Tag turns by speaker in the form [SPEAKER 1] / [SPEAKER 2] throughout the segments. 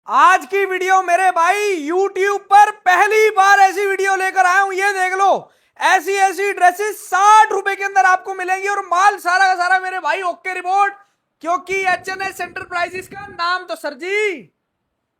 [SPEAKER 1] आज की वीडियो मेरे भाई YouTube पर पहली बार ऐसी वीडियो लेकर आया हूं। ये देख लो, ऐसी ऐसी ड्रेसेस 60 रुपए के अंदर आपको मिलेंगी और माल सारा का सारा मेरे भाई ओके रिपोर्ट। क्योंकि एचएनएस एंटरप्राइजेस का नाम तो सर जी,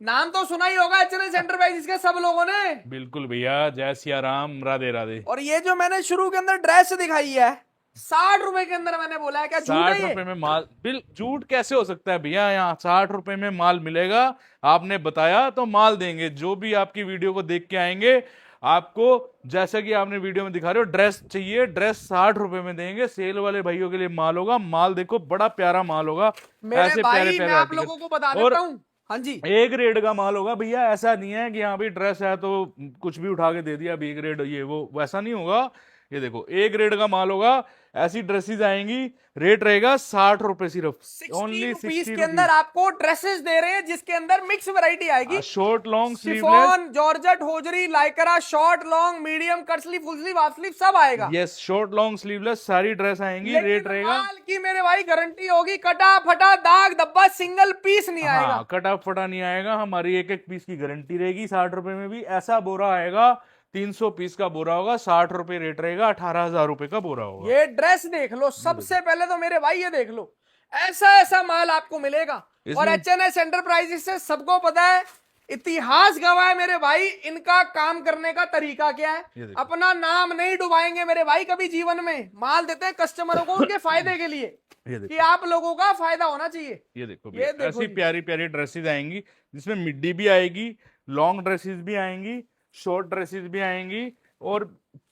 [SPEAKER 1] नाम तो सुना ही होगा एचएनएस एंटरप्राइजेस के सब लोगों ने।
[SPEAKER 2] बिल्कुल भैया, जय सिया राम, राधे राधे।
[SPEAKER 1] और ये जो मैंने शुरू के अंदर ड्रेस दिखाई है 60 रुपए के अंदर, मैंने बोला है क्या झूठ है
[SPEAKER 2] 60
[SPEAKER 1] ये?
[SPEAKER 2] रुपए में माल? झूठ कैसे हो सकता है भैया? यहाँ 60 रुपए में माल मिलेगा। आपने बताया तो माल देंगे। जो भी आपकी वीडियो को देख के आएंगे, आपको जैसा कि आपने वीडियो में दिखा रहे हो, ड्रेस चाहिए, ड्रेस 60 रुपए में देंगे। सेल वाले भाइयों के लिए माल होगा। माल देखो, बड़ा प्यारा माल होगा।
[SPEAKER 1] मेरे
[SPEAKER 2] ऐसे
[SPEAKER 1] भाई
[SPEAKER 2] प्यारे
[SPEAKER 1] मैं
[SPEAKER 2] प्यारे
[SPEAKER 1] आप लोगों को बता
[SPEAKER 2] और
[SPEAKER 1] देता हूँ। हाँ जी,
[SPEAKER 2] एक रेड का माल होगा भैया। ऐसा नहीं है कि यहाँ भी ड्रेस है तो कुछ भी उठा के दे दिया, बी ग्रेड ये वो, वैसा नहीं होगा। ये देखो, एक ग्रेड का माल होगा। ऐसी ड्रेसेस आएंगी, रेट रहेगा 60 रुपए सिर्फ।
[SPEAKER 1] 60
[SPEAKER 2] ओनली
[SPEAKER 1] रुपीज
[SPEAKER 2] 60
[SPEAKER 1] के अंदर आपको ड्रेसेस दे रहे हैं जिसके अंदर मिक्स वैरायटी आएगी।
[SPEAKER 2] Short long sleeveless.
[SPEAKER 1] Chiffon, georgette, hosiery, Lycra, short long, medium, cut sleeve, full sleeve, half sleeve सब आएगा।
[SPEAKER 2] यस, शॉर्ट लॉन्ग स्लीवलेस सारी ड्रेस आएंगी।
[SPEAKER 1] लेकिन
[SPEAKER 2] रेट रहेगा,
[SPEAKER 1] माल की मेरे भाई गारंटी होगी, कटा फटा दाग धब्बा सिंगल पीस नहीं आएगा।
[SPEAKER 2] हाँ, कटा फटा नहीं आएगा। हमारी एक एक पीस की गारंटी रहेगी। 60 रुपए में भी ऐसा बोरा आएगा, 300 पीस का बोरा होगा। 60 रुपए रेट रहेगा, 18,000 रुपए का बोरा होगा।
[SPEAKER 1] ये ड्रेस देख लो, सबसे पहले तो मेरे भाई ये देख लो, ऐसा ऐसा माल आपको मिलेगा। और
[SPEAKER 2] इसमें
[SPEAKER 1] एचएनएस एंटरप्राइजेस से सबको पता है, इतिहास गवाह है मेरे भाई, इनका काम करने का तरीका क्या
[SPEAKER 2] ये
[SPEAKER 1] है।
[SPEAKER 2] देखो।
[SPEAKER 1] अपना नाम नहीं डुबाएंगे मेरे भाई कभी जीवन में। माल देते हैं कस्टमरों को उनके फायदे के लिए,
[SPEAKER 2] ये
[SPEAKER 1] कि
[SPEAKER 2] देखो,
[SPEAKER 1] आप लोगों का फायदा होना चाहिए।
[SPEAKER 2] ये देखो
[SPEAKER 1] ये
[SPEAKER 2] भैया,
[SPEAKER 1] देखो
[SPEAKER 2] ऐसी
[SPEAKER 1] जी।
[SPEAKER 2] प्यारी प्यारी ड्रेसेस आएंगी जिसमें मिड्डी भी आएगी, लॉन्ग ड्रेसेस भी आएंगी, शॉर्ट ड्रेसेस भी आएंगी। और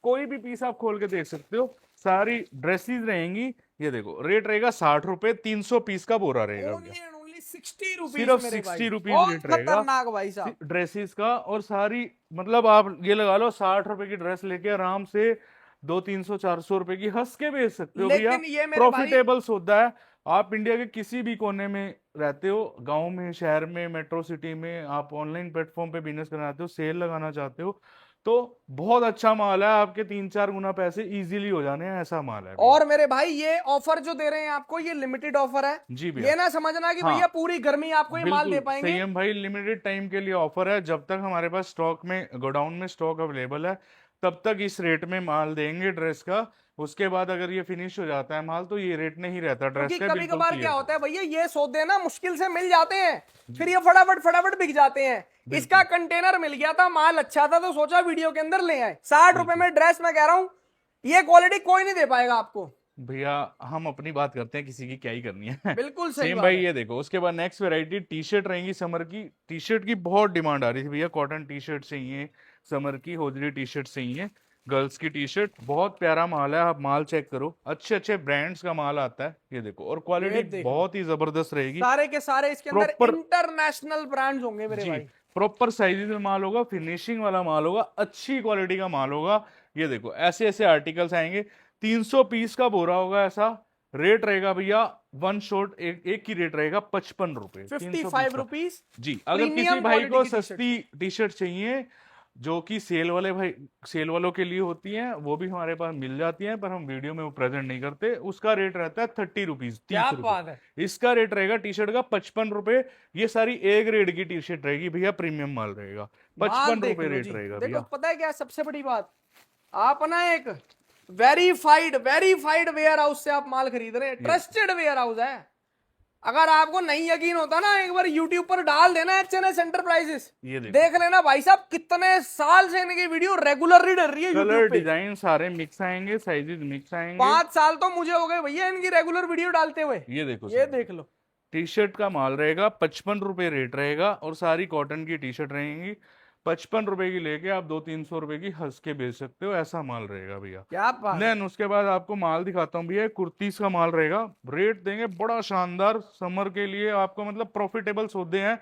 [SPEAKER 2] कोई भी पीस आप खोल के देख सकते हो, सारी ड्रेसेस रहेंगी। ये देखो, रेट रहेगा 60 रुपए, 300 पीस का बोरा रहेगा भैया।
[SPEAKER 1] ओनली एंड ओनली 60 रुपीज
[SPEAKER 2] सिर्फ
[SPEAKER 1] मेरे भाई,
[SPEAKER 2] 60 रुपीज
[SPEAKER 1] बहुत
[SPEAKER 2] रेट रहेगा
[SPEAKER 1] खतरनाक भाई साहब।
[SPEAKER 2] ड्रेसेस का। और सारी, मतलब आप ये लगा लो, 60 रुपए की ड्रेस लेके आराम से 200-300-400 रुपए की हंस के बेच सकते हो भैया।
[SPEAKER 1] लेकिन ये मेरे भाई,
[SPEAKER 2] प्रॉफिटेबल सौदा है। आप इंडिया के किसी भी कोने में रहते हो, गांव में, शहर में, मेट्रो सिटी में, आप ऑनलाइन प्लेटफॉर्म पे बिजनेस करना चाहते हो, सेल लगाना चाहते हो, तो बहुत अच्छा माल है। आपके 3-4 गुना पैसे इजीली हो जाने हैं, ऐसा माल है भैया।
[SPEAKER 1] और मेरे भाई ये ऑफर जो दे रहे हैं आपको, ये लिमिटेड ऑफर है।
[SPEAKER 2] जी भैया।
[SPEAKER 1] ये ना समझना कि
[SPEAKER 2] हाँ,
[SPEAKER 1] भैया पूरी गर्मी आपको ये माल दे
[SPEAKER 2] बिल्कुल
[SPEAKER 1] पाएंगे।
[SPEAKER 2] संयम भाई, लिमिटेड टाइम के लिए ऑफर है। जब तक हमारे पास स्टॉक में, गोडाउन में स्टॉक अवेलेबल है, तब तक इस रेट में माल देंगे ड्रेस का। उसके बाद अगर ये फिनिश हो जाता है माल, तो ये रेट नहीं रहता ड्रेस
[SPEAKER 1] क्योंकि
[SPEAKER 2] का।
[SPEAKER 1] कभी
[SPEAKER 2] बिल्कुल
[SPEAKER 1] कभार क्या
[SPEAKER 2] क्लियर।
[SPEAKER 1] होता है भैया, ये सौदे ना मुश्किल से मिल जाते हैं, फिर ये फटाफट फटाफट बिक जाते हैं। इसका कंटेनर मिल गया था, माल अच्छा था, तो सोचा वीडियो के अंदर ले आए। 60 रुपए में ड्रेस, मैं कह रहा हूं ये क्वालिटी कोई नहीं दे पाएगा आपको।
[SPEAKER 2] भैया, हम अपनी बात करते हैं, किसी की क्या ही करनी है।
[SPEAKER 1] बिल्कुल सही
[SPEAKER 2] सेम
[SPEAKER 1] बात
[SPEAKER 2] भाई,
[SPEAKER 1] है।
[SPEAKER 2] ये देखो, उसके बाद नेक्स्ट वैरायटी टी शर्ट रहेंगी समर की। टी शर्ट की बहुत डिमांड आ रही थी भैया। कॉटन टी शर्ट चाहिए समर की, होजरी टी शर्ट चाहिए, गर्ल्स की टी शर्ट। बहुत प्यारा माल है, आप माल चेक करो, अच्छे अच्छे ब्रांड्स का माल आता है। ये देखो, और
[SPEAKER 1] ये
[SPEAKER 2] क्वालिटी
[SPEAKER 1] देख लो,
[SPEAKER 2] बहुत ही जबरदस्त रहेगी।
[SPEAKER 1] सारे के सारे इसके अंदर
[SPEAKER 2] प्रॉपर,
[SPEAKER 1] इंटरनेशनल ब्रांड्स होंगे मेरे
[SPEAKER 2] जी,
[SPEAKER 1] भाई।
[SPEAKER 2] प्रॉपर साइजेस में माल होगा, फिनिशिंग वाला माल होगा, अच्छी क्वालिटी का माल होगा। ये देखो, ऐसे ऐसे आर्टिकल्स आएंगे। 300 पीस का बोरा होगा ऐसा। रेट रहेगा भैया, वन शॉट, एक की रेट रहेगा 55 रुपए, 300 पीस
[SPEAKER 1] 55
[SPEAKER 2] का।
[SPEAKER 1] रुपीज
[SPEAKER 2] जी, अगर किसी
[SPEAKER 1] प्रीमियम
[SPEAKER 2] भाई
[SPEAKER 1] क्वालिटी
[SPEAKER 2] को
[SPEAKER 1] की टी शर्ट।
[SPEAKER 2] सस्ती टी शर्ट चाहिए, जो कि सेल वाले भाई, सेल वालों के लिए होती हैं, वो भी हमारे पास मिल जाती हैं, पर हम वीडियो में वो प्रेजेंट नहीं करते। उसका रेट रहता है 30 रुपीज, 30
[SPEAKER 1] क्या
[SPEAKER 2] रुपए।
[SPEAKER 1] बात है।
[SPEAKER 2] इसका रेट रहेगा टी शर्ट का 55 रुपए। ये सारी ए ग्रेड की टी शर्ट रहेगी भैया, प्रीमियम माल रहेगा।
[SPEAKER 1] माल
[SPEAKER 2] 55
[SPEAKER 1] देख
[SPEAKER 2] रुपए
[SPEAKER 1] लो
[SPEAKER 2] रेट
[SPEAKER 1] जी।
[SPEAKER 2] रहेगा
[SPEAKER 1] देखो
[SPEAKER 2] भैया।
[SPEAKER 1] पता है क्या है सबसे बड़ी बात, आप ना एक वेरीफाइड वेयर हाउस से आप माल खरीद रहे हैं, ट्रस्टेड वेयर हाउस है। अगर आपको नहीं यकीन होता ना, एक बार YouTube पर डाल देना एचएनएस एंटरप्राइजेस,
[SPEAKER 2] ये देखो,
[SPEAKER 1] देख लेना भाई साहब, कितने साल से इनकी वीडियो रेगुलरली डल रही है
[SPEAKER 2] कलर
[SPEAKER 1] YouTube पे।
[SPEAKER 2] डिजाइन सारे मिक्स आएंगे, साइजेस मिक्स आएंगे।
[SPEAKER 1] 5 साल तो मुझे हो गए भैया इनकी रेगुलर वीडियो डालते हुए।
[SPEAKER 2] ये देखो,
[SPEAKER 1] ये देख लो,
[SPEAKER 2] टी शर्ट का माल रहेगा, 55 रुपए रेट रहेगा, और सारी कॉटन की टी शर्ट रहेंगी। 55 रुपए की लेके आप 200-300 रुपए की हंस के बेच सकते हो, ऐसा माल रहेगा भैया।
[SPEAKER 1] क्या बात है।
[SPEAKER 2] देन उसके बाद आपको माल दिखाता हूँ भैया, कुर्तीस का माल रहेगा। रेट देंगे बड़ा शानदार समर के लिए आपको, मतलब प्रॉफिटेबल सौदे हैं।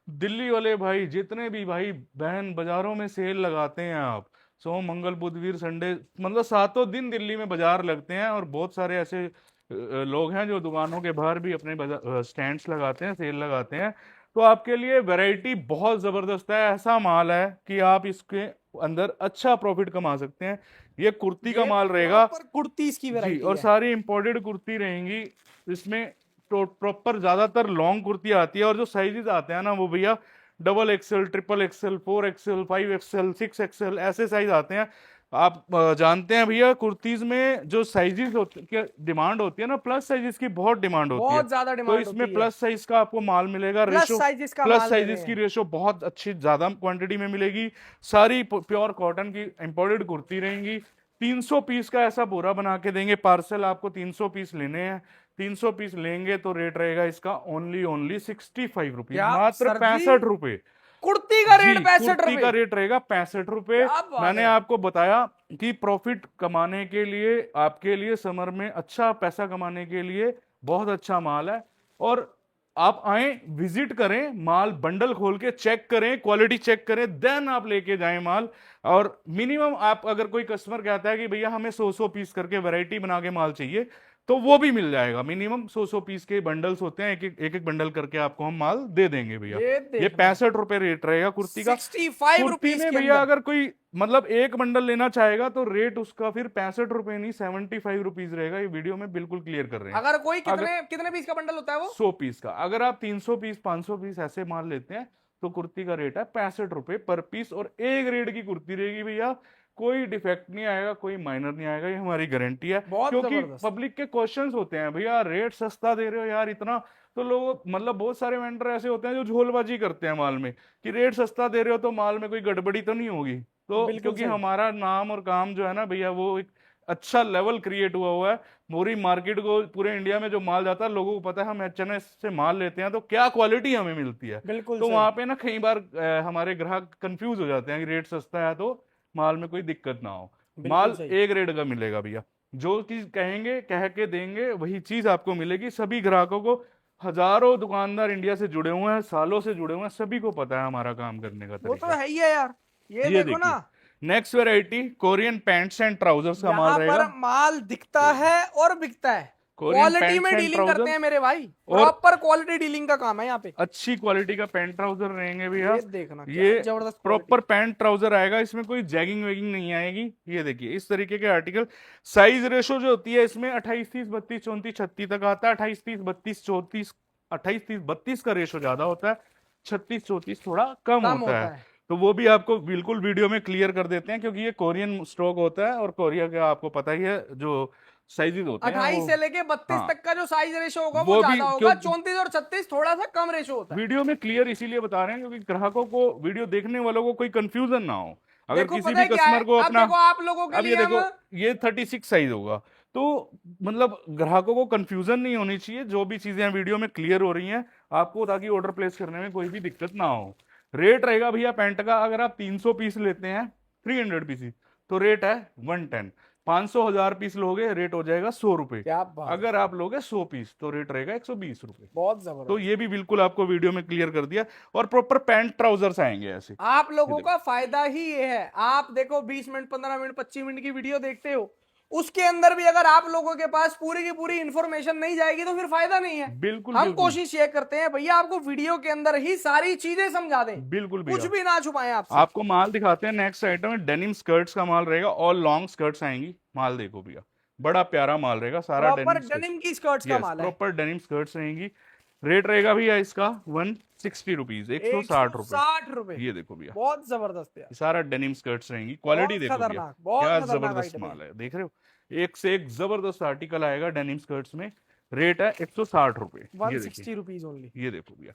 [SPEAKER 2] दिल्ली वाले भाई, जितने भी भाई बहन बाजारों में सेल लगाते हैं आप, सोम मंगल बुध वीर संडे, मतलब 7 दिन दिल्ली में बाजार लगते हैं। और बहुत सारे ऐसे लोग हैं जो दुकानों के बाहर भी अपने स्टैंड्स लगाते हैं, सेल लगाते हैं। तो आपके लिए वैरायटी बहुत जबरदस्त है। ऐसा माल है कि आप इसके अंदर अच्छा प्रॉफिट कमा सकते हैं। ये कुर्ती का
[SPEAKER 1] ये
[SPEAKER 2] माल रहेगा
[SPEAKER 1] कुर्तीज की
[SPEAKER 2] जी,
[SPEAKER 1] वैरायटी
[SPEAKER 2] और
[SPEAKER 1] है।
[SPEAKER 2] सारी इंपोर्टेड कुर्ती रहेंगी इसमें। तो प्रॉपर ज्यादातर लॉन्ग कुर्ती आती है, और जो साइजेस आते हैं ना, वो भैया double XL, triple XL, 4 XL, 5 XL, 6 XL ऐसे साइज आते हैं। आप जानते हैं भैया कुर्तीज में जो साइजेस की डिमांड होती है ना, प्लस साइजेस की बहुत डिमांड होती है।
[SPEAKER 1] बहुत ज्यादा
[SPEAKER 2] तो
[SPEAKER 1] डिमांड
[SPEAKER 2] इसमें
[SPEAKER 1] होती है।
[SPEAKER 2] प्लस साइज का आपको माल मिलेगा।
[SPEAKER 1] प्लस
[SPEAKER 2] रेशो
[SPEAKER 1] साइजेस का
[SPEAKER 2] प्लस
[SPEAKER 1] माल दे रहे
[SPEAKER 2] साइजेस की
[SPEAKER 1] हैं।
[SPEAKER 2] रेशो बहुत अच्छी ज्यादा क्वांटिटी में मिलेगी। सारी प्योर कॉटन की इंपोर्टेड कुर्ती रहेंगी। 300 पीस का ऐसा बोरा बना के देंगे पार्सल। आपको 300 पीस लेने हैं, 300 पीस लेंगे तो रेट रहेगा इसका ओनली 65 रुपीज,
[SPEAKER 1] क्या
[SPEAKER 2] मात्र
[SPEAKER 1] सर जी?
[SPEAKER 2] 65 रुपए।
[SPEAKER 1] कुर्ती का
[SPEAKER 2] जी,
[SPEAKER 1] रेट 65
[SPEAKER 2] कुर्ती का
[SPEAKER 1] रुपए।
[SPEAKER 2] रेट रहेगा 65 रुपए।
[SPEAKER 1] क्या बात
[SPEAKER 2] मैंने
[SPEAKER 1] है।
[SPEAKER 2] आपको बताया कि प्रॉफिट कमाने के लिए, आपके लिए समर में अच्छा पैसा कमाने के लिए बहुत अच्छा माल है। और आप आए, विजिट करें, माल बंडल खोल के चेक करें, क्वालिटी चेक करें, देन आप लेके जाएं माल। और मिनिमम आप, अगर कोई कस्टमर कहता है कि भैया हमें 100 पीस करके वैरायटी बना के माल चाहिए, तो वो भी मिल जाएगा। मिनिमम 100 पीस के बंडल्स होते हैं, एक एक बंडल करके आपको हम माल दे देंगे भैया।
[SPEAKER 1] ये
[SPEAKER 2] ये 65 रुपए रेट रहेगा कुर्ती का।
[SPEAKER 1] 65
[SPEAKER 2] कुर्ती
[SPEAKER 1] रुपीस
[SPEAKER 2] में
[SPEAKER 1] के
[SPEAKER 2] भैया
[SPEAKER 1] अंदर।
[SPEAKER 2] अगर कोई मतलब एक बंडल लेना चाहेगा तो रेट उसका फिर 65 रुपए नहीं 75 रुपीज रहेगा। ये वीडियो में बिल्कुल क्लियर कर रहे हैं।
[SPEAKER 1] अगर कोई
[SPEAKER 2] अगर
[SPEAKER 1] कितने कितने पीस का बंडल होता है वो?
[SPEAKER 2] 100 पीस का, अगर आप 300 पीस 500 पीस ऐसे माल लेते हैं तो कुर्ती का रेट है 65 रुपए पर पीस। और ए ग्रेड की कुर्ती रहेगी भैया, कोई डिफेक्ट नहीं आएगा, कोई माइनर नहीं आएगा, ये हमारी गारंटी है।
[SPEAKER 1] बहुत
[SPEAKER 2] क्योंकि
[SPEAKER 1] जबरदस्त।
[SPEAKER 2] पब्लिक के क्वेश्चंस होते हैं, भैया रेट सस्ता दे रहे हो यार इतना। तो लोग मतलब बहुत सारे वेंडर ऐसे होते हैं जो झोलबाजी करते हैं माल में, कि रेट सस्ता दे रहे हो तो माल में कोई गड़बड़ी तो नहीं होगी। तो
[SPEAKER 1] बिल्कुल
[SPEAKER 2] क्योंकि
[SPEAKER 1] सही।
[SPEAKER 2] हमारा नाम और काम जो है ना भैया, वो एक अच्छा लेवल क्रिएट हुआ है। पूरी मार्केट को, पूरे इंडिया में जो माल जाता है, लोगों को पता है हम एचएनएस से माल लेते हैं तो क्या क्वालिटी हमें मिलती है।
[SPEAKER 1] बिल्कुल
[SPEAKER 2] तो
[SPEAKER 1] सही।
[SPEAKER 2] वहां पे ना कई बार हमारे ग्राहक कंफ्यूज हो जाते हैं कि रेट सस्ता है तो माल में कोई दिक्कत ना हो।
[SPEAKER 1] बिल्कुल
[SPEAKER 2] माल
[SPEAKER 1] सही।
[SPEAKER 2] ए ग्रेड का मिलेगा भैया। जो चीज कहेंगे, कह के देंगे, वही चीज आपको मिलेगी। सभी ग्राहकों को, हजारों दुकानदार इंडिया से जुड़े हुए हैं, सालों से जुड़े हुए हैं, सभी को पता है हमारा काम करने का
[SPEAKER 1] वो तो
[SPEAKER 2] तरीका।
[SPEAKER 1] है ही है यार। ये
[SPEAKER 2] ये
[SPEAKER 1] देखो ना,
[SPEAKER 2] देखिए next variety Korean pants and trousers का माल
[SPEAKER 1] यहाँ
[SPEAKER 2] रहेगा।
[SPEAKER 1] पर माल दिखता है और बिकता है।
[SPEAKER 2] कोरियन
[SPEAKER 1] क्वालिटी
[SPEAKER 2] पैंट्स
[SPEAKER 1] में
[SPEAKER 2] एंड
[SPEAKER 1] डीलिंग करते
[SPEAKER 2] ट्राउजर्स
[SPEAKER 1] हैं मेरे भाई।
[SPEAKER 2] और
[SPEAKER 1] प्रॉपर क्वालिटी डीलिंग का काम है यहाँ पे।
[SPEAKER 2] अच्छी क्वालिटी का पैंट ट्राउजर रहेंगे भैया।
[SPEAKER 1] ये देखना क्या
[SPEAKER 2] ये
[SPEAKER 1] जबरदस्त
[SPEAKER 2] प्रॉपर पैंट ट्राउजर आएगा, इसमें कोई जैगिंग वेगिंग नहीं आएगी। ये देखिए इस तरीके के आर्टिकल। साइज रेशो जो होती है इसमें 28 30 32 34 36 तक आता है। 28 30 32 34, 28 30 32 का रेशो ज्यादा होता है, 36 34 थोड़ा कम
[SPEAKER 1] कम
[SPEAKER 2] होता है।
[SPEAKER 1] होता है।
[SPEAKER 2] तो वो भी आपको बिल्कुल वीडियो में क्लियर कर देते हैं, क्योंकि ये कोरियन स्टॉक होता है और कोरिया का आपको पता ही है जो साइजेस होते हैं
[SPEAKER 1] 28
[SPEAKER 2] वो।
[SPEAKER 1] से लेके 32
[SPEAKER 2] हाँ,
[SPEAKER 1] तक का जो साइज रेशो होगा वो
[SPEAKER 2] वो भी
[SPEAKER 1] ज्यादा होगा।
[SPEAKER 2] क्यों
[SPEAKER 1] 34 और 36 थोड़ा सा कम रेशो होता है।
[SPEAKER 2] वीडियो में क्लियर इसीलिए बता रहे हैं क्योंकि ग्राहकों को, वीडियो देखने वालों को कोई कंफ्यूजन ना हो। अगर
[SPEAKER 1] देखो
[SPEAKER 2] किसी
[SPEAKER 1] पता
[SPEAKER 2] भी
[SPEAKER 1] है क्या है,
[SPEAKER 2] कस्टमर को
[SPEAKER 1] अब
[SPEAKER 2] अपना,
[SPEAKER 1] देखो आप लोगों के
[SPEAKER 2] अब ये
[SPEAKER 1] लिए
[SPEAKER 2] देखो
[SPEAKER 1] हम
[SPEAKER 2] ये 36 साइज होगा, तो मतलब ग्राहकों को कंफ्यूजन नहीं होनी चाहिए। जो भी चीजें वीडियो में क्लियर हो रही हैं आपको, ताकि ऑर्डर प्लेस करने में कोई भी दिक्कत ना हो। रेट रहेगा भैया पैंट का, अगर आप 300 पीस लेते हैं 300 पीस तो रेट है 110। 500 1000 पीस लोगे रेट हो जाएगा 100 रुपए।
[SPEAKER 1] क्या बात है।
[SPEAKER 2] अगर आप लोगे 100 पीस तो रेट रहेगा 120 रुपए।
[SPEAKER 1] बहुत
[SPEAKER 2] तो
[SPEAKER 1] जबरदस्त।
[SPEAKER 2] ये भी बिल्कुल आपको वीडियो में क्लियर कर दिया। और प्रॉपर पैंट ट्राउजर्स आएंगे ऐसे।
[SPEAKER 1] आप लोगों
[SPEAKER 2] ये
[SPEAKER 1] का फायदा ही ये है। आप देखो 20 मिनट 15 मिनट 25 मिनट की वीडियो देखते हो, उसके अंदर भी अगर आप लोगों के पास पूरी की पूरी इंफॉर्मेशन नहीं जाएगी तो फिर फायदा नहीं है।
[SPEAKER 2] बिल्कुल
[SPEAKER 1] हम
[SPEAKER 2] बिल्कुल
[SPEAKER 1] कोशिश ये करते हैं भैया आपको वीडियो के अंदर ही सारी चीजें समझा दें,
[SPEAKER 2] बिल्कुल
[SPEAKER 1] कुछ
[SPEAKER 2] भैया।
[SPEAKER 1] भी ना छुपाएं आपसे।
[SPEAKER 2] आपको माल दिखाते हैं। नेक्स्ट आइटम है डेनिम स्कर्ट्स का माल रहेगा। ऑल लॉन्ग स्कर्ट्स आएंगी। माल देखो भैया, बड़ा प्यारा माल रहेगा, सारा
[SPEAKER 1] प्रॉपर
[SPEAKER 2] डेनिम
[SPEAKER 1] डेनिम की स्कर्ट्स का माल है।
[SPEAKER 2] प्रॉपर डेनिम स्कर्ट्स रहेंगी। रेट रहेगा भैया इसका 160 रुपीज, 160 रुपए।
[SPEAKER 1] 160 रुपए।
[SPEAKER 2] ये देखो भैया,
[SPEAKER 1] बहुत जबरदस्त यार।
[SPEAKER 2] ये सारा डेनिम स्कर्ट्स रहेंगी। क्वालिटी
[SPEAKER 1] बहुत
[SPEAKER 2] देखो भैया,
[SPEAKER 1] खतरनाक, बहुत
[SPEAKER 2] क्या
[SPEAKER 1] खतरनाक
[SPEAKER 2] जबरदस्त
[SPEAKER 1] आइटम है।
[SPEAKER 2] माल है, देख रहे हो। एक से एक जबरदस्त आर्टिकल आएगा डेनिम स्कर्ट्स में। रेट है 160 रुपए। ये
[SPEAKER 1] 160
[SPEAKER 2] देखिए,
[SPEAKER 1] रुपीज ओनली।
[SPEAKER 2] ये देखो भैया,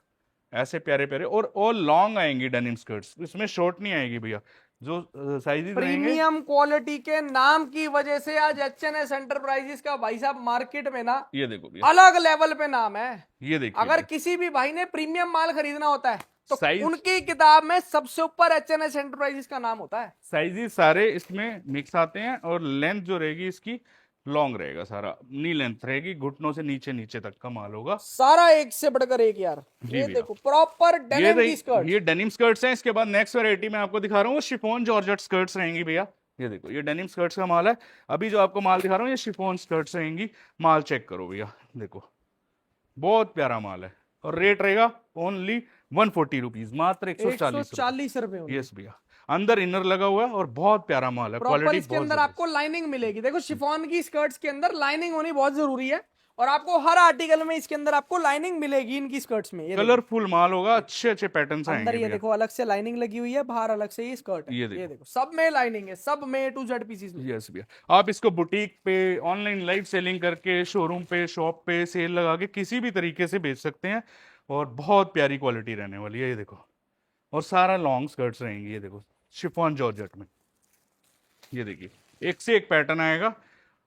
[SPEAKER 2] ऐसे प्यारे प्यारे और लॉन्ग आएंगी डेनिम स्कर्ट्स, इसमें शॉर्ट नहीं आएगी भैया। जो साइजेस रहेंगे
[SPEAKER 1] प्रीमियम क्वालिटी के नाम की वजह से आज एचएनएस एंटरप्राइजेस का भाई साहब मार्केट में ना
[SPEAKER 2] ये देखो भैया,
[SPEAKER 1] अलग लेवल पे नाम है।
[SPEAKER 2] ये देखिए
[SPEAKER 1] अगर किसी भी भाई ने प्रीमियम माल खरीदना होता है तो
[SPEAKER 2] साइज,
[SPEAKER 1] उनकी किताब में सबसे ऊपर एचएनएस एंटरप्राइजेस का नाम होता है।
[SPEAKER 2] साइजेस सारे इसमें मिक्स आते हैं। और लेंथ जो रहेगी इसकी लॉन्ग रहेगा, सारा नी लेंथ रहेगी, घुटनों से नीचे नीचे तक का माल होगा।
[SPEAKER 1] सारा एक से बढ़कर एक यार।
[SPEAKER 2] जी
[SPEAKER 1] ये
[SPEAKER 2] भैया।
[SPEAKER 1] देखो प्रॉपर डेनिम की स्कर्ट।
[SPEAKER 2] ये डेनिम स्कर्ट्स हैं। इसके बाद नेक्स्ट वैरायटी मैं आपको दिखा रहा हूँ, वो शिफॉन जॉर्जेट स्कर्ट्स रहेंगी भैया। ये देखो, ये डेनिम स्कर्ट्स का माल है। अभी जो आपको माल दिखा रहा हूँ ये शिफॉन स्कर्ट्स रहेंगी। माल चेक करो भैया, देखो बहुत प्यारा माल है। और रेट रहेगा ओनली 140 रुपीज, मात्र
[SPEAKER 1] 140 रुपए।
[SPEAKER 2] यस भैया, अंदर इनर लगा हुआ है और बहुत प्यारा माल है।
[SPEAKER 1] प्रॉपर
[SPEAKER 2] क्वालिटी
[SPEAKER 1] इसके
[SPEAKER 2] बहुत
[SPEAKER 1] अंदर
[SPEAKER 2] जबरदस्त।
[SPEAKER 1] आपको लाइनिंग मिलेगी। देखो शिफॉन की स्कर्ट्स के अंदर लाइनिंग होनी बहुत जरूरी है। और आपको हर आर्टिकल में इसके अंदर आपको लाइनिंग मिलेगी इनकी स्कर्ट्स में। ये देखो,
[SPEAKER 2] कलरफुल माल होगा, अच्छे अच्छे पैटर्न्स
[SPEAKER 1] अंदर
[SPEAKER 2] आएंगे
[SPEAKER 1] ये
[SPEAKER 2] भैया।
[SPEAKER 1] देखो अलग से लाइनिंग लगी हुई है, बाहर अलग से ये स्कर्ट है।
[SPEAKER 2] ये
[SPEAKER 1] ये
[SPEAKER 2] देखो।
[SPEAKER 1] देखो सब में लाइनिंग है, सब में A to Z पीसीस में।
[SPEAKER 2] यस भैया, आप इसको बुटीक पे, ऑनलाइन लाइव सेलिंग करके, शोरूम पे, शॉप पे सेल लगा के किसी भी तरीके से बेच सकते हैं, और बहुत प्यारी क्वालिटी रहने वाली है। ये देखो, और सारा लॉन्ग स्कर्ट्स रहेंगी। ये देखो शिफॉन जॉर्जेट में, ये देखिए एक से एक पैटर्न आएगा,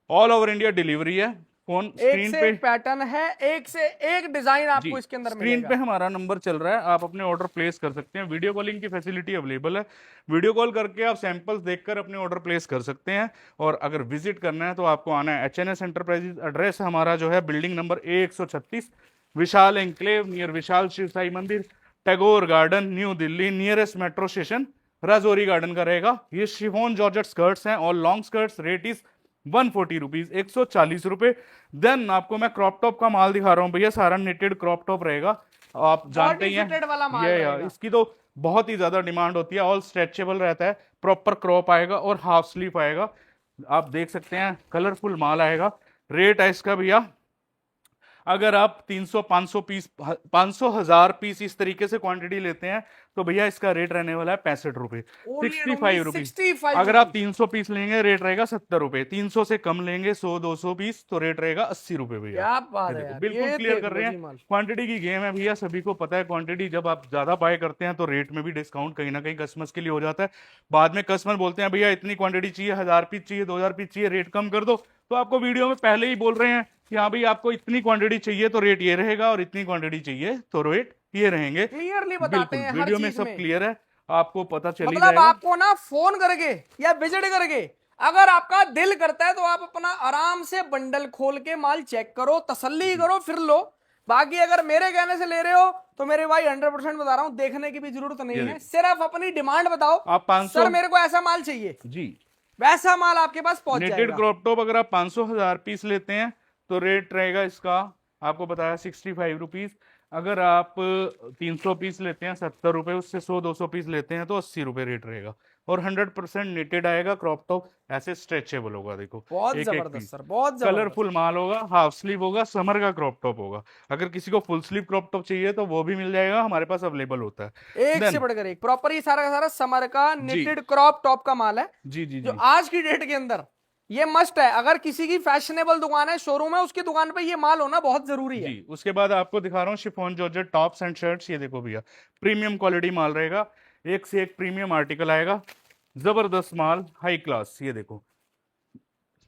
[SPEAKER 2] ऑल ओवर इंडिया डिलीवरी है। फोन
[SPEAKER 1] एक
[SPEAKER 2] स्क्रीन
[SPEAKER 1] से
[SPEAKER 2] पे,
[SPEAKER 1] एक पैटर्न है, एक से एक डिजाइन
[SPEAKER 2] जी
[SPEAKER 1] आपको इसके अंदर
[SPEAKER 2] स्क्रीन
[SPEAKER 1] मिलेगा।
[SPEAKER 2] पे हमारा नंबर चल रहा है, आप अपने ऑर्डर प्लेस कर सकते हैं। वीडियो कॉलिंग की फैसिलिटी अवेलेबल है, वीडियो कॉल करके आप सैंपल्स देखकर अपने ऑर्डर प्लेस कर सकते हैं। और अगर विजिट करना है तो आपको आना है HNS एंटरप्राइजेज। एड्रेस हमारा जो है बिल्डिंग नंबर A136, विशाल एंक्लेव नियर विशाल शिव साई मंदिर, Tagore garden, new Delhi, nearest metro station Rajouri garden का रहेगा। ये शिफॉन जॉर्जेट स्कर्ट्स हैं, और long skirts rate is 140 rupees, 140 रुपए। देन आपको मैं क्रॉप टॉप का माल दिखा रहा हूँ भैया, सारा निटेड क्रॉप टॉप रहेगा। आप जानते ही
[SPEAKER 1] fitted वाला माल
[SPEAKER 2] हैं
[SPEAKER 1] रहेगा।
[SPEAKER 2] इसकी तो बहुत ही ज्यादा डिमांड होती है। ऑल स्ट्रेचेबल रहता है, प्रॉपर क्रॉप आएगा और हाफ स्लीव आएगा। आप देख सकते हैं कलरफुल माल आएगा। रेट है इसका भैया, अगर आप 300 500 पीस 500 1000 पीस इस तरीके से क्वांटिटी लेते हैं तो भैया इसका रेट रहने वाला है 65 रुपए, 65 रुपीज।
[SPEAKER 1] 65
[SPEAKER 2] अगर आप 300 पीस लेंगे रेट रहेगा 70 रुपए, 300 से कम लेंगे 100-200 पीस तो रेट रहेगा 80 रुपए भैया।
[SPEAKER 1] क्या बात
[SPEAKER 2] ये
[SPEAKER 1] है
[SPEAKER 2] देखो,
[SPEAKER 1] यार,
[SPEAKER 2] बिल्कुल
[SPEAKER 1] ये
[SPEAKER 2] क्लियर
[SPEAKER 1] देख
[SPEAKER 2] कर
[SPEAKER 1] लो
[SPEAKER 2] रहे
[SPEAKER 1] जी
[SPEAKER 2] हैं।
[SPEAKER 1] माल।
[SPEAKER 2] क्वांटिटी की गेम है भैया, सभी को पता है क्वांटिटी जब आप ज्यादा बाय करते हैं तो रेट में भी डिस्काउंट कहीं ना कहीं कस्टमर्स के लिए हो जाता है। बाद में कस्टमर बोलते हैं भैया इतनी क्वांटिटी चाहिए, 1000 पीस चाहिए, 2000 पीस चाहिए, रेट कम कर दो। तो आपको वीडियो में पहले ही बोल रहे हैं कि हाँ भाई आपको इतनी क्वांटिटी चाहिए तो रेट ये रहेगा, और इतनी क्वांटिटी चाहिए तो रेट ये रहेंगे।
[SPEAKER 1] क्लियरली बताते
[SPEAKER 2] बिल्कुल
[SPEAKER 1] हैं हर
[SPEAKER 2] वीडियो में
[SPEAKER 1] चीज
[SPEAKER 2] सब
[SPEAKER 1] में।
[SPEAKER 2] क्लियर है, आपको पता चल ही
[SPEAKER 1] मतलब
[SPEAKER 2] जाएगा।
[SPEAKER 1] आपको ना फोन करके या विजिट करके अगर आपका दिल करता है तो आप अपना आराम से बंडल खोल के माल चेक करो, तसल्ली करो, फिर लो। बाकी अगर मेरे कहने से ले रहे हो तो मेरे भाई 100% बता रहा हूं, देखने की भी जरूरत नहीं है, सिर्फ अपनी डिमांड बताओ।
[SPEAKER 2] आप 500
[SPEAKER 1] सर मेरे को ऐसा माल चाहिए,
[SPEAKER 2] जी,
[SPEAKER 1] वैसा माल आपके पास पहुंच
[SPEAKER 2] नेटेड
[SPEAKER 1] जाएगा।
[SPEAKER 2] क्रॉप टॉप अगर आप 500 1000 पीस लेते हैं तो रेट रहेगा इसका, आपको बताया 65 रुपीज। अगर आप 300 पीस लेते हैं 70 रुपए, उससे 100-200 पीस लेते हैं तो 80 रुपए रेट रहेगा। और 100% नेटेड आएगा क्रॉप टॉप, ऐसे स्ट्रेचेबल होगा। देखो
[SPEAKER 1] बहुत
[SPEAKER 2] एक एक
[SPEAKER 1] जबरदस्त
[SPEAKER 2] पीस
[SPEAKER 1] सर, बहुत जबरदस्त।
[SPEAKER 2] कलरफुल माल होगा, हाफ स्लीव होगा, समर का क्रॉप टॉप होगा। अगर किसी को फुल स्लीव क्रॉप टॉप चाहिए तो वो भी मिल जाएगा, हमारे पास अवेलेबल होता है।
[SPEAKER 1] एक से बढ़कर एक प्रॉपर ये सारा का सारा समर का
[SPEAKER 2] जी
[SPEAKER 1] निटेड क्रॉप टॉप का माल है,
[SPEAKER 2] जी जी
[SPEAKER 1] जो
[SPEAKER 2] जी
[SPEAKER 1] आज की डेट के अंदर ये मस्ट है। अगर किसी की फैशनेबल दुकान है, शोरूम है, उसकी दुकान पे ये माल होना बहुत जरूरी है।
[SPEAKER 2] जी। उसके बाद आपको दिखा रहा हूँ chiffon georgette tops and shirts. ये देखो भैया प्रीमियम क्वालिटी माल रहेगा, एक से एक प्रीमियम आर्टिकल आएगा, जबरदस्त माल, हाई क्लास। ये देखो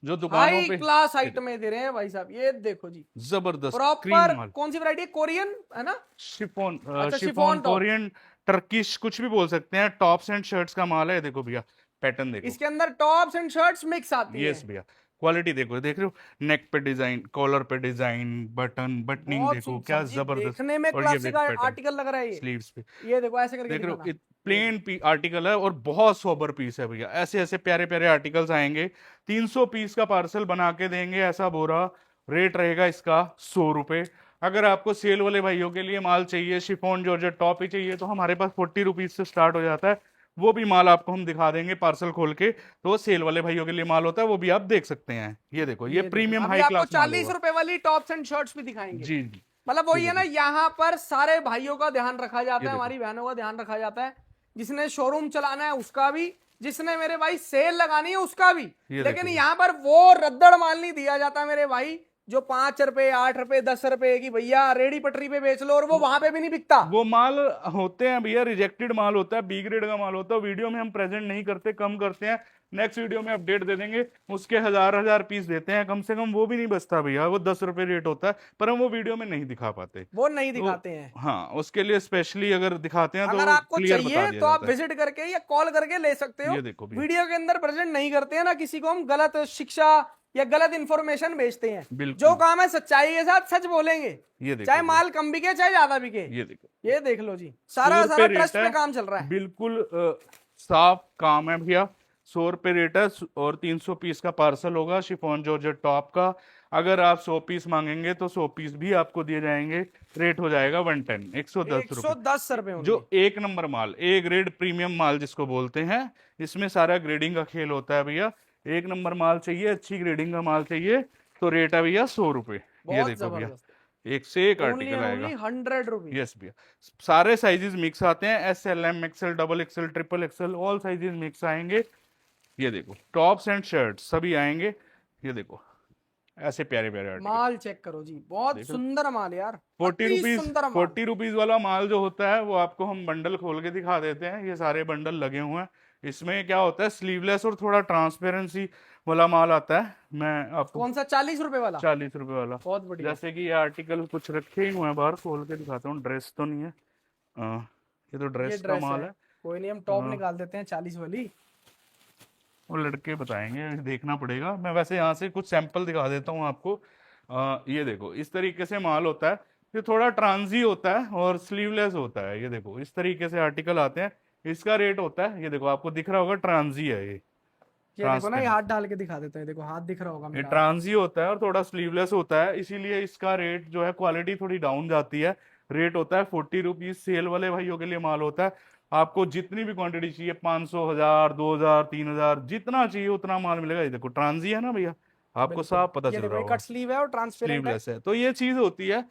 [SPEAKER 2] जो दुकानों
[SPEAKER 1] हाई
[SPEAKER 2] पे
[SPEAKER 1] क्लास आइटम में दे रहे हैं भाई साहब, ये देखो जी
[SPEAKER 2] जबरदस्त
[SPEAKER 1] प्रॉपर।
[SPEAKER 2] क्रीम माल,
[SPEAKER 1] कौन सी वैरायटी है, कोरियन है ना?
[SPEAKER 2] शिफॉन
[SPEAKER 1] अच्छा,
[SPEAKER 2] chiffon
[SPEAKER 1] chiffon top.
[SPEAKER 2] Korean Turkish कुछ भी बोल सकते हैं, टॉप्स एंड शर्ट्स का माल है। देखो भैया पैटर्न देखो,
[SPEAKER 1] इसके अंदर टॉप्स एंड शर्ट्स मिक्स आती है।
[SPEAKER 2] यस भैया क्वालिटी देखो, देख रहे हो नेक पे डिजाइन, कॉलर पे डिजाइन, बटन बटनिंग
[SPEAKER 1] बहुत
[SPEAKER 2] देखो
[SPEAKER 1] सुंदर
[SPEAKER 2] क्या
[SPEAKER 1] जी,
[SPEAKER 2] जबरदस्त।
[SPEAKER 1] देखने में
[SPEAKER 2] और ये
[SPEAKER 1] क्लासिक
[SPEAKER 2] देखो पैटर्न
[SPEAKER 1] आर्टिकल लग रहा है ये।
[SPEAKER 2] स्लीव्स पे
[SPEAKER 1] ये देखो ऐसे करके
[SPEAKER 2] देख रहे
[SPEAKER 1] दिखाना।
[SPEAKER 2] हो, प्लेन आर्टिकल है और बहुत सोबर पीस है भैया। ऐसे ऐसे प्यारे प्यारे आर्टिकल्स आएंगे, 300 पीस का पार्सल बना के देंगे ऐसा बोरा। रेट रहेगा इसका 100 रुपए। अगर आपको सेल वाले भाइयों के लिए माल चाहिए, शिफॉन जॉर्जेट टॉप ही चाहिए, तो हमारे पास 40 रुपीज से स्टार्ट हो जाता है। वो भी माल आपको हम दिखा देंगे पार्सल खोल के, तो वो सेल वाले भाइयों के लिए माल होता है, वो भी आप देख सकते हैं। ये देखो ये प्रीमियम
[SPEAKER 1] अभी
[SPEAKER 2] हाई
[SPEAKER 1] आपको
[SPEAKER 2] क्लास माल
[SPEAKER 1] 40
[SPEAKER 2] होगा।
[SPEAKER 1] रुपए वाली टॉप्स एंड शर्ट्स भी दिखाएंगे।
[SPEAKER 2] जी जी
[SPEAKER 1] मतलब वही है ना, यहाँ पर सारे भाइयों का ध्यान रखा जाता
[SPEAKER 2] ये
[SPEAKER 1] है,
[SPEAKER 2] देखो।
[SPEAKER 1] हमारी बहनों का ध्यान रखा जाता है, जिसने शोरूम चलाना है उसका भी, जिसने मेरे भाई सेल लगानी है उसका भी।
[SPEAKER 2] ये
[SPEAKER 1] लेकिन
[SPEAKER 2] देखो।
[SPEAKER 1] यहाँ पर वो रद्दड़ माल नहीं दिया जाता मेरे भाई, जो 5 रुपए 8 रुपए 10 रुपए की भैया रेडी पटरी पे बेच लो, और वो वहां पे भी नहीं बिकता।
[SPEAKER 2] वो माल होते हैं भैया, रिजेक्टेड माल होता है, बी ग्रेड का माल होता है। वीडियो में हम प्रेजेंट नहीं करते, कम करते हैं, नेक्स्ट वीडियो में अपडेट दे देंगे। उसके हजार पीस देते हैं कम से कम, वो भी नहीं बचता भैया, वो 10 रुपए रेट होता है, पर हम वो वीडियो में नहीं दिखा पाते।
[SPEAKER 1] वो नहीं दिखाते हैं।
[SPEAKER 2] हाँ उसके लिए स्पेशली अगर दिखाते हैं तो
[SPEAKER 1] अगर आपको
[SPEAKER 2] क्लियर बता
[SPEAKER 1] चाहिए
[SPEAKER 2] दिया
[SPEAKER 1] तो आप
[SPEAKER 2] जाता है।
[SPEAKER 1] विजिट करके या कॉल करके ले सकते हो।
[SPEAKER 2] ये देखो भैया।
[SPEAKER 1] वीडियो के अंदर प्रेजेंट नहीं करते हैं ना, किसी को हम गलत शिक्षा या गलत इंफॉर्मेशन भेजते हैं।
[SPEAKER 2] बिल्कुल।
[SPEAKER 1] जो काम है सच्चाई के साथ सच बोलेंगे,
[SPEAKER 2] ये देखो
[SPEAKER 1] चाहे
[SPEAKER 2] भैया।
[SPEAKER 1] माल कम बिके चाहे ज्यादा बिके।
[SPEAKER 2] ये देखो
[SPEAKER 1] ये देख लो जी, सारा
[SPEAKER 2] 100
[SPEAKER 1] सारा
[SPEAKER 2] रुपए
[SPEAKER 1] ट्रस्ट
[SPEAKER 2] रेट
[SPEAKER 1] पे
[SPEAKER 2] है,
[SPEAKER 1] काम चल रहा है।
[SPEAKER 2] बिल्कुल साफ काम है भैया। 100 रुपए रेट है और 300 पीस का पार्सल होगा शिफॉन जॉर्जेट टॉप का। अगर आप 100 पीस मांगेंगे तो 100 पीस भी आपको दिए जाएंगे। रेट हो जाएगा 110, 110 रुपए।
[SPEAKER 1] 110 रुपए होंगे।
[SPEAKER 2] जो एक नंबर माल, ए ग्रेड प्रीमियम माल जिसको बोलते हैं, इसमें सारा ग्रेडिंग का खेल होता है भैया। एक नंबर माल चाहिए, अच्छी ग्रेडिंग का माल चाहिए तो रेट है भैया 100 रुपए। ये
[SPEAKER 1] बहुत
[SPEAKER 2] देखो भैया,
[SPEAKER 1] जबरदस्त।
[SPEAKER 2] एक से एक
[SPEAKER 1] ओनली
[SPEAKER 2] आर्टिकल
[SPEAKER 1] एंड
[SPEAKER 2] आएगा।
[SPEAKER 1] Only 100 rupees.
[SPEAKER 2] यस भैया, सारे साइजेस मिक्स आते हैं, S L M XL double XL triple XL all sizes mix आएंगे। ये देखो टॉप्स एंड शर्ट्स सभी आएंगे। ये देखो ऐसे प्यारे प्यारे आर्टिकल
[SPEAKER 1] माल चेक करो जी, बहुत
[SPEAKER 2] देख लो।
[SPEAKER 1] सुंदर माल यार,
[SPEAKER 2] 40
[SPEAKER 1] अति
[SPEAKER 2] रुपीज
[SPEAKER 1] सुंदर माल।
[SPEAKER 2] 40 रुपीज वाला माल जो होता है वो आपको हम बंडल खोल के दिखा देते हैं। ये सारे बंडल लगे हुए हैं। इसमें क्या होता है, स्लीवलेस और थोड़ा ट्रांसपेरेंसी वाला माल आता है। मैं आपको
[SPEAKER 1] कौन सा 40 रुपए वाला?
[SPEAKER 2] 40 रुपए वाला,
[SPEAKER 1] बहुत बढ़िया।
[SPEAKER 2] जैसे कि ये आर्टिकल कुछ रखे ही हुए हैं बाहर, खोल के दिखाता हूँ। ड्रेस तो नहीं है, ये तो
[SPEAKER 1] ये
[SPEAKER 2] ड्रेस का
[SPEAKER 1] ड्रेस
[SPEAKER 2] माल
[SPEAKER 1] है,
[SPEAKER 2] है।
[SPEAKER 1] कोई नहीं, हम टॉप
[SPEAKER 2] हाँ।
[SPEAKER 1] निकाल देते हैं 40 वाली।
[SPEAKER 2] वो लड़के बताएंगे, देखना पड़ेगा। मैं वैसे यहाँ से कुछ सैंपल दिखा देता हूँ आपको। ये देखो इस तरीके से माल होता है। ये थोड़ा ट्रांजी होता है और स्लीवलेस होता है। ये देखो इस तरीके से आर्टिकल आते हैं। इसका रेट होता है, ये देखो आपको दिख रहा होगा, ट्रांजी है ये,
[SPEAKER 1] ये देखो ना, ये
[SPEAKER 2] ट्रांसपेरेंट।
[SPEAKER 1] हाथ डाल के दिखा देते हैं, देखो हाथ दिख रहा होगा
[SPEAKER 2] ये
[SPEAKER 1] मेरा।
[SPEAKER 2] ट्रांजी होता है और थोड़ा स्लीवलेस होता है, इसीलिए इसका रेट जो है, क्वालिटी थोड़ी डाउन जाती है। रेट होता है 40 रुपीज। सेल वाले भाइयों के लिए माल होता है। आपको जितनी भी क्वांटिटी चाहिए, 500, 1000, 2000, 3000, जितना चाहिए उतना माल मिलेगा। ये देखो ट्रांजी है ना भैया, आपको
[SPEAKER 1] बिल्कुल,
[SPEAKER 2] साफ पता
[SPEAKER 1] ये
[SPEAKER 2] चल
[SPEAKER 1] देखो
[SPEAKER 2] रहा
[SPEAKER 1] ये कट
[SPEAKER 2] होगा।
[SPEAKER 1] स्लीव है और ट्रांसपेरेंट है।
[SPEAKER 2] स्लीवलेस है तो ये चीज होती है।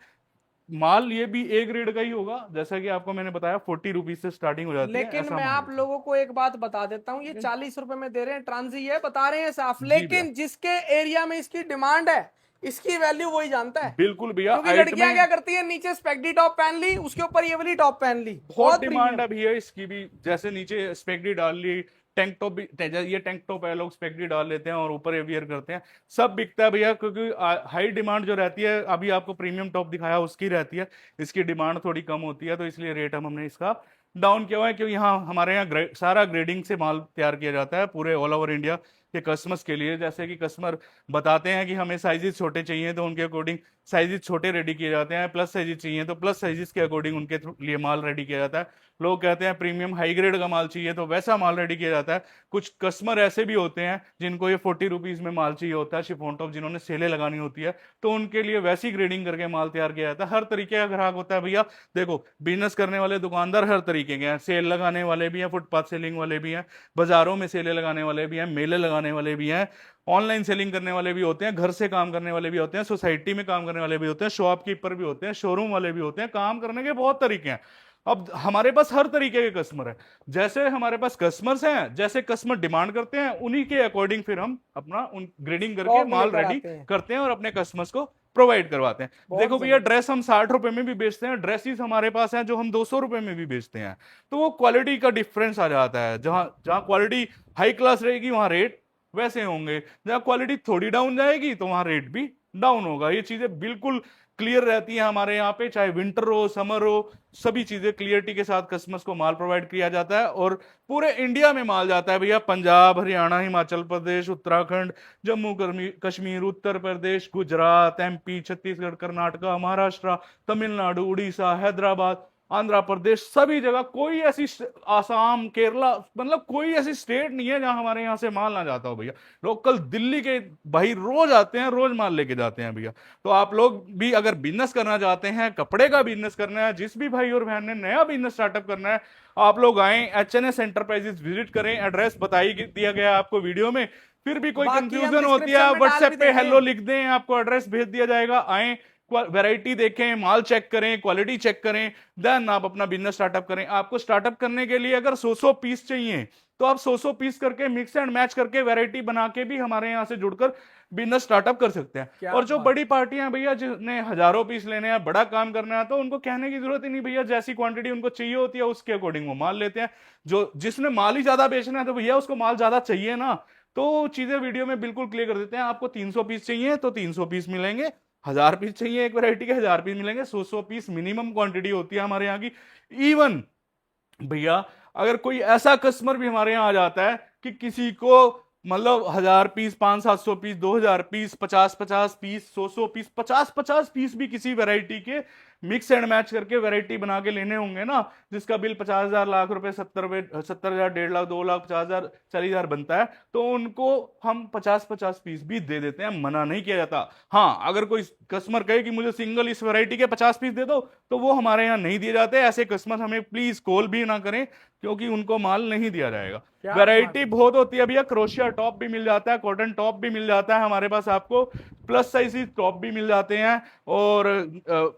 [SPEAKER 2] माल ये भी ए ग्रेड का ही होगा, जैसा कि आपको मैंने बताया 40 रुपीज से स्टार्टिंग हो जाती है,
[SPEAKER 1] लेकिन
[SPEAKER 2] ऐसा
[SPEAKER 1] मैं
[SPEAKER 2] माल
[SPEAKER 1] आप
[SPEAKER 2] होता
[SPEAKER 1] लोगों को एक बात बता देता हूँ, ये
[SPEAKER 2] है।
[SPEAKER 1] 40 रुपए में दे रहे हैं, ट्रांजी है, बता रहे हैं साफ,
[SPEAKER 2] जी भैया,
[SPEAKER 1] लेकिन जिसके एरिया में इसकी डिमांड है, इसकी वैल्यू वही जानता है।
[SPEAKER 2] बिल्कुल भैया।
[SPEAKER 1] क्योंकि
[SPEAKER 2] आइट
[SPEAKER 1] लड़कियां
[SPEAKER 2] में
[SPEAKER 1] क्या करती है, नीचे स्पेगडी टॉप पहन ली, उसके ऊपर ये वाली टॉप पहन ली,
[SPEAKER 2] बहुत
[SPEAKER 1] बहुत
[SPEAKER 2] डिमांड
[SPEAKER 1] प्रीमियम।
[SPEAKER 2] है भैया इसकी भी। जैसे नीचे स्पेगडी डाल ली, टैंक टॉप भी, ये टैंक टॉप है, लोग स्पेगडी डाल लेते हैं और ऊपर ये वियर करते हैं, सब बिकता है भैया। क्योंकि हाई डिमांड जो रहती है, अभी आपको प्रीमियम टॉप दिखाया उसकी रहती है, इसकी डिमांड थोड़ी कम होती है, तो इसलिए रेट हमने इसका डाउन किया हुआ है। क्योंकि यहाँ हमारे यहाँ सारा ग्रेडिंग से माल तैयार किया जाता है पूरे ऑल ओवर इंडिया के कस्टमर्स के लिए। जैसे कि कस्टमर बताते हैं कि हमें साइजेस छोटे चाहिए, तो उनके अकॉर्डिंग साइजेस छोटे रेडी किए जाते हैं। प्लस साइजेस चाहिए तो प्लस साइजेस के अकॉर्डिंग उनके लिए माल रेडी किया जाता है। लोग कहते हैं प्रीमियम हाई ग्रेड का माल चाहिए, तो वैसा माल रेडी किया जाता है। कुछ कस्टमर ऐसे भी होते हैं जिनको ये 40 रुपीज में माल चाहिए होता है, शिफॉन टॉप, जिन्होंने सेलें लगानी होती है, तो उनके लिए वैसी ग्रेडिंग करके माल तैयार किया जाता है। हर तरीके का ग्राहक होता है भैया। देखो बिजनेस करने वाले दुकानदार हर तरीके के हैं, सेल लगाने वाले भी हैं, फुटपाथ सेलिंग वाले भी हैं, बाजारों में सेलें लगाने वाले भी हैं, मेले लगाने वाले भी हैं, ऑनलाइन सेलिंग करने वाले भी होते हैं, घर से काम करने वाले भी होते हैं, सोसाइटी में काम करने वाले भी होते हैं, शॉपकीपर भी होते हैं, शोरूम वाले भी होते हैं। काम करने के बहुत तरीके हैं। अब हमारे पास हर तरीके के कस्टमर हैं। जैसे हमारे पास कस्टमर्स हैं, जैसे कस्टमर डिमांड करते हैं, उन्हीं के अकॉर्डिंग फिर हम अपना उन ग्रेडिंग करके
[SPEAKER 1] टॉप
[SPEAKER 2] माल
[SPEAKER 1] लेकर
[SPEAKER 2] रेडी
[SPEAKER 1] आते हैं।
[SPEAKER 2] करते हैं और अपने कस्टमर्स को प्रोवाइड करवाते हैं।
[SPEAKER 1] बहुत
[SPEAKER 2] देखो भैया,
[SPEAKER 1] जबरदस्त।
[SPEAKER 2] ड्रेस हम 60 रुपए में भी बेचते हैं, ड्रेसेस हमारे पास हैं जो हम 200 रुपए में भी बेचते हैं। तो वो क्वालिटी का डिफरेंस आ जाता है। जहां जहां क्वालिटी हाई क्लास रहेगी वहां रेट वैसे होंगे, जहां क्वालिटी थोड़ी डाउन जाएगी तो वहां रेट भी डाउन होगा। ये चीजें बिल्कुल क्लियर रहती है हमारे यहाँ पे, चाहे विंटर हो समर हो, सभी चीजें क्लियरिटी के साथ कस्टमर्स को माल प्रोवाइड किया जाता है। और पूरे इंडिया में माल जाता है भैया, पंजाब, हरियाणा, हिमाचल प्रदेश, उत्तराखंड, जम्मू कश्मीर, उत्तर प्रदेश, गुजरात, एमपी, छत्तीसगढ़, कर्नाटका, महाराष्ट्र, तमिलनाडु, उड़ीसा, हैदराबाद, आंध्र प्रदेश, सभी जगह। कोई ऐसी आसाम, केरला, मतलब कोई ऐसी स्टेट नहीं है जहां हमारे यहाँ से माल ना जाता हो भैया। लोकल दिल्ली के भाई रोज आते हैं, रोज माल लेके जाते हैं भैया। तो आप लोग भी अगर बिजनेस करना चाहते हैं, कपड़े का बिजनेस करना है, जिस भी भाई और बहन ने नया बिजनेस स्टार्टअप करना है, आप लोग आए, एचएनएस एंटरप्राइजेस विजिट करें। एड्रेस बताई दिया गया है आपको वीडियो में। फिर भी कोई
[SPEAKER 1] बाकी हम
[SPEAKER 2] कंफ्यूजन होती है,
[SPEAKER 1] description में डाल
[SPEAKER 2] व्हाट्सएप
[SPEAKER 1] भी
[SPEAKER 2] पे
[SPEAKER 1] देंगे।
[SPEAKER 2] हेलो लिख दें, आपको एड्रेस भेज दिया जाएगा। आए, वैरायटी देखें, माल चेक करें, क्वालिटी चेक करें, देन आप अपना बिजनेस स्टार्टअप करें। आपको स्टार्टअप करने के लिए अगर 100 पीस चाहिए तो आप 100 पीस करके मिक्स एंड मैच करके वैरायटी बना के भी हमारे यहां से जुड़कर बिजनेस स्टार्टअप कर सकते हैं।
[SPEAKER 1] क्या
[SPEAKER 2] और जो
[SPEAKER 1] बात।
[SPEAKER 2] बड़ी पार्टियां भैया, जिन्हें हजारों पीस लेने हैं, बड़ा काम करना है, तो उनको कहने की जरूरत ही नहीं भैया। जैसी क्वांटिटी उनको चाहिए होती है उसके अकॉर्डिंग वो माल लेते हैं। जो जिसने माल ही ज्यादा बेचना है तो भैया उसको माल ज्यादा चाहिए ना, तो चीजें वीडियो में बिल्कुल क्लियर कर देते हैं। आपको 300 पीस चाहिए तो 300 पीस मिलेंगे, 1000 पीस चाहिए एक वैरायटी के, 1000 पीस मिलेंगे। 100 पीस मिनिमम क्वांटिटी होती है हमारे यहाँ की। इवन भैया अगर कोई ऐसा कस्टमर भी हमारे यहाँ आ जाता है कि किसी को मतलब 1000 piece, 500-700 piece, 2000 piece, 50-50 piece, 100 piece, 50-50 piece भी किसी वैरायटी के मिक्स एंड मैच करके वैरायटी बना के लेने होंगे ना, जिसका बिल 50,000, लाख रुपए, 70,000, 1.5 लाख, 2 लाख, 50,000, 40,000 बनता है, तो उनको हम 50-50 पीस भी दे देते हैं, मना नहीं किया जाता। हाँ, अगर कोई कस्टमर कहे कि मुझे सिंगल इस वैरायटी के 50 पीस दे दो, तो वो हमारे यहाँ नहीं दिए जाते। ऐसे कस्टमर हमें प्लीज कॉल भी ना करें, क्योंकि उनको माल नहीं दिया जाएगा।
[SPEAKER 1] क्या
[SPEAKER 2] वैरायटी बहुत होती है भैया, क्रोशिया टॉप भी मिल जाता है, कॉटन टॉप भी मिल जाता है हमारे पास, आपको प्लस साइज टॉप भी मिल जाते हैं, और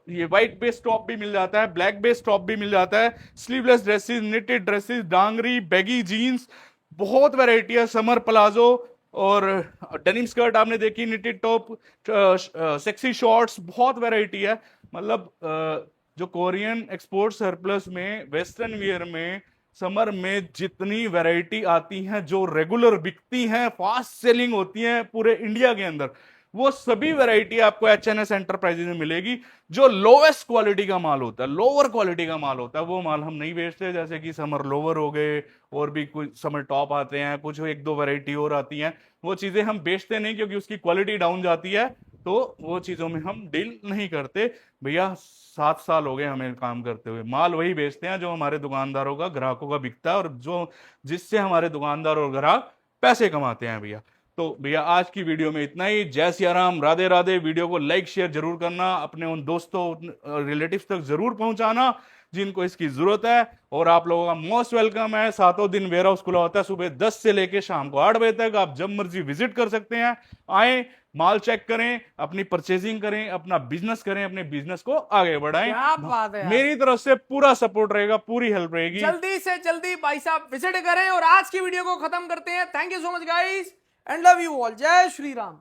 [SPEAKER 2] ये व्हाइट बेस टॉप भी मिल जाता है, ब्लैक बेस टॉप भी मिल जाता है, sleeveless dresses, knitted dresses, dungaree, baggy jeans, बहुत वैरायटी है, समर प्लाजो, और डेनिम स्कर्ट आपने देखी, निटेड टॉप, सेक्सी शॉर्ट्स, बहुत वैरायटी है। मतलब जो कोरियन एक्सपोर्ट सरप्लस में वेस्टर्न वियर में समर में जितनी वैरायटी आती हैं, जो रेगुलर बिकती हैं, फास्ट सेलिंग होती हैं पूरे इंडिया के अंदर, वो सभी वैरायटी आपको एचएनएस एंटरप्राइजेज में मिलेगी। जो लोवेस्ट क्वालिटी का माल होता है, लोअर क्वालिटी का माल होता है, वो माल हम नहीं बेचते। जैसे कि समर लोवर हो गए, और भी कुछ समर टॉप आते हैं, कुछ एक दो वैरायटी और आती हैं, वो चीजें हम बेचते नहीं, क्योंकि उसकी क्वालिटी डाउन जाती है, तो वो चीजों में हम डील नहीं करते। भैया 7 साल हो गए हमें काम करते हुए, माल वही बेचते हैं जो हमारे दुकानदारों का, ग्राहकों का बिकता है, और जो जिससे हमारे दुकानदार और ग्राहक पैसे कमाते हैं भैया। तो भैया आज की वीडियो में इतना ही। जय सिया राम, राधे राधे। वीडियो को लाइक शेयर जरूर करना, अपने उन दोस्तों रिलेटिव्स तक जरूर पहुंचाना जिनको इसकी जरूरत है, और आप लोगों का मोस्ट वेलकम है। 7 दिन वेयर हाउस खुला होता है, सुबह 10 से लेके शाम को 8 बजे तक। आप जब मर्जी विजिट कर सकते हैं, आए, माल चेक करें, अपनी परचेजिंग करें, अपना बिजनेस करें, अपने बिजनेस को आगे बढ़ाएं।
[SPEAKER 1] क्या बात है यार।
[SPEAKER 2] मेरी तरफ से पूरा सपोर्ट रहेगा, पूरी हेल्प रहेगी।
[SPEAKER 1] जल्दी से जल्दी भाई साहब विजिट करें, और आज की वीडियो को खत्म करते हैं। Thank you so much guys and love you all. जय श्री राम।